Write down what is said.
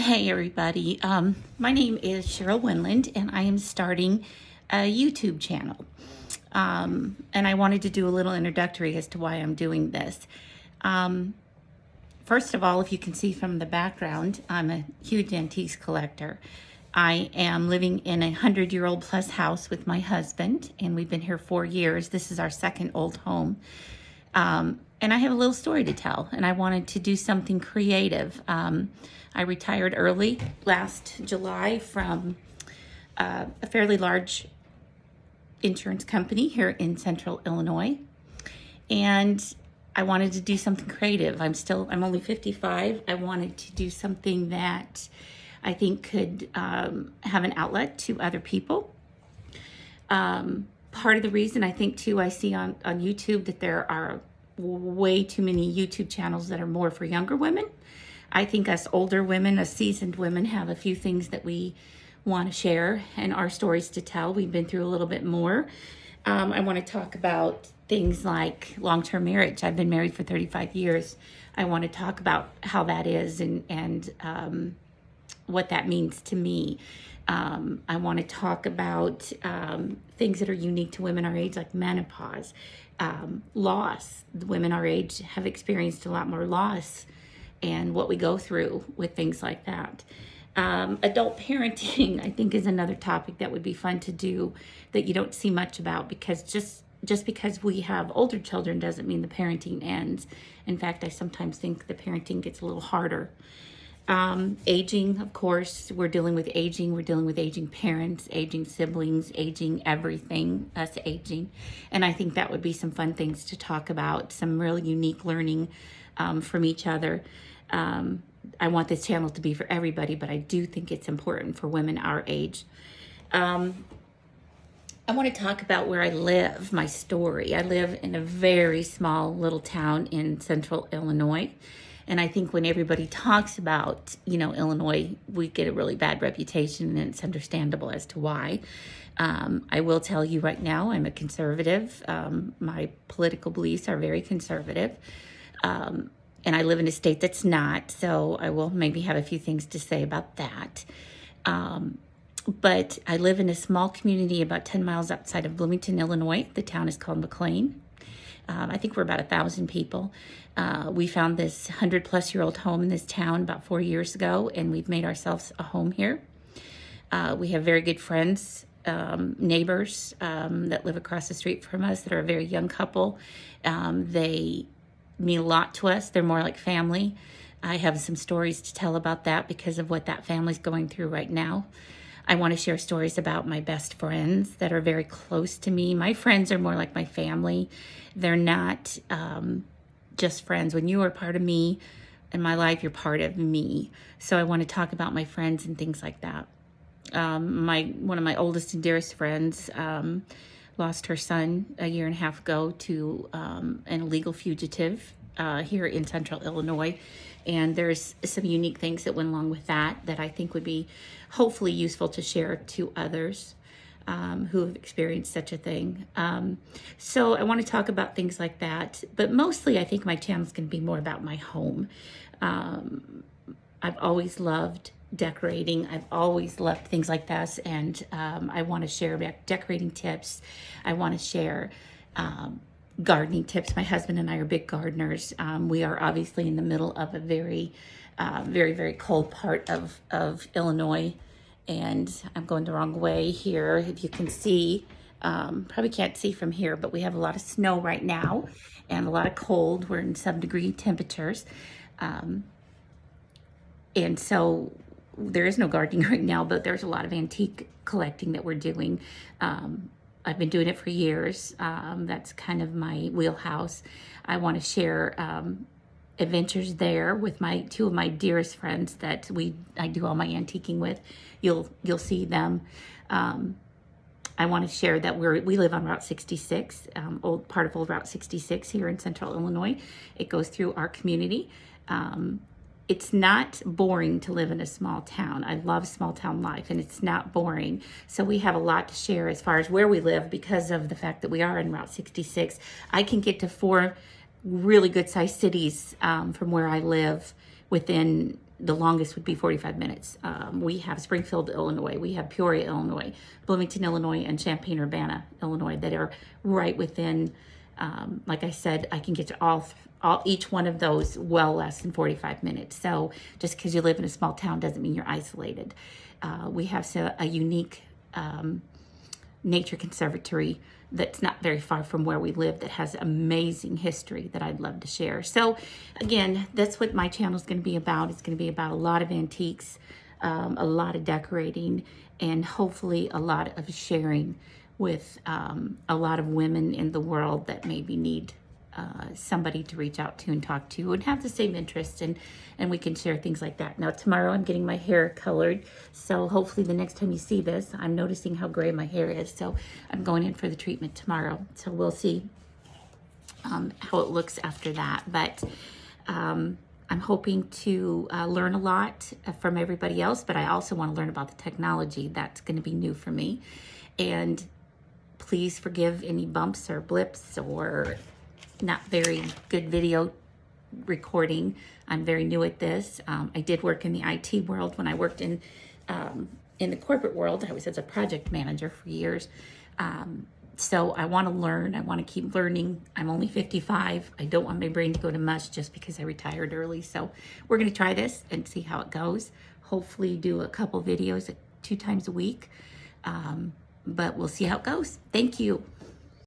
Hey everybody, my name is Cheryl Winland and I am starting a YouTube channel. And I wanted to do a little introductory as to why I'm doing this. First of all, if you can see from the background, I'm a huge antiques collector. I am living in a 100-year-old plus house with my husband, and we've been here 4 years. This is our second old home. And I have a little story to tell, and I wanted to do something creative. I retired early last July from a fairly large insurance company here in central Illinois, and I wanted to do something creative. I'm only 55. I wanted to do something that I think could have an outlet to other people. Part of the reason I think too, I see on YouTube that there are way too many YouTube channels that are more for younger women. I think us older women, us seasoned women, have a few things that we want to share and our stories to tell. We've been through a little bit more. I want to talk about things like long-term marriage. I've been married for 35 years. I want to talk about how that is and what that means to me. I want to talk about things that are unique to women our age, like menopause, loss. Women our age have experienced a lot more loss and what we go through with things like that. Adult parenting, I think, is another topic that would be fun to do that you don't see much about, because just because we have older children doesn't mean the parenting ends. In fact, I sometimes think the parenting gets a little harder. Aging, of course, we're dealing with aging parents, aging siblings, aging everything, us aging. And I think that would be some fun things to talk about, some really unique learning from each other. I want this channel to be for everybody, but I do think it's important for women our age. I want to talk about where I live, my story. I live in a very small little town in central Illinois. And I think when everybody talks about, Illinois, we get a really bad reputation, and it's understandable as to why. I will tell you right now, I'm a conservative. My political beliefs are very conservative. And I live in a state that's not, so I will maybe have a few things to say about that. But I live in a small community about 10 miles outside of Bloomington, Illinois. The town is called McLean. I think we're about 1,000 people. We found this 100-plus-year-old home in this town about 4 years ago, and we've made ourselves a home here. We have very good friends, neighbors that live across the street from us that are a very young couple. They mean a lot to us. They're more like family. I have some stories to tell about that because of what that family's going through right now. I want to share stories about my best friends that are very close to me. My friends are more like my family. They're not just friends. When you are part of me in my life, you're part of me. So I want to talk about my friends and things like that. One of my oldest and dearest friends lost her son a year and a half ago to an illegal fugitive here in central Illinois. And there's some unique things that went along with that I think would be hopefully useful to share to others who have experienced such a thing. So I want to talk about things like that, but mostly I think my channel is going to be more about my home. I've always loved decorating. I've always loved things like this, and I want to share decorating tips. I want to share gardening tips. My husband and I are big gardeners. We are obviously in the middle of a very, very cold part of Illinois, and I'm going the wrong way here. If you can see, probably can't see from here, but we have a lot of snow right now and a lot of cold. We're in sub-degree temperatures. And so there is no gardening right now, but there's a lot of antique collecting that we're doing. I've been doing it for years. That's kind of my wheelhouse. I want to share adventures there with two of my dearest friends that I do all my antiquing with. You'll see them. I want to share that we live on Route 66, part of old Route 66 here in central Illinois. It goes through our community. It's not boring to live in a small town. I love small town life, and it's not boring. So we have a lot to share as far as where we live because of the fact that we are in Route 66. I can get to 4 really good sized cities from where I live within the longest would be 45 minutes. We have Springfield, Illinois. We have Peoria, Illinois, Bloomington, Illinois, and Champaign-Urbana, Illinois, that are right within, like I said, I can get to each one of those well less than 45 minutes. So just because you live in a small town doesn't mean you're isolated. We have a unique nature conservatory that's not very far from where we live that has amazing history that I'd love to share. So again, that's what my channel is going to be about. It's going to be about a lot of antiques, a lot of decorating, and hopefully a lot of sharing with a lot of women in the world that maybe need somebody to reach out to and talk to and have the same interest, and we can share things like that. Now tomorrow I'm getting my hair colored, so hopefully the next time you see this, I'm noticing how gray my hair is, so I'm going in for the treatment tomorrow. So we'll see how it looks after that. But I'm hoping to learn a lot from everybody else, but I also want to learn about the technology that's going to be new for me. And please forgive any bumps or blips or not very good video recording. I'm very new at this. I did work in the IT world when I worked in the corporate world. I was as a project manager for years. So I want to learn. I want to keep learning. I'm only 55. I don't want my brain to go to mush just because I retired early. So we're going to try this and see how it goes. Hopefully do a couple videos 2 times a week. But we'll see how it goes. Thank you.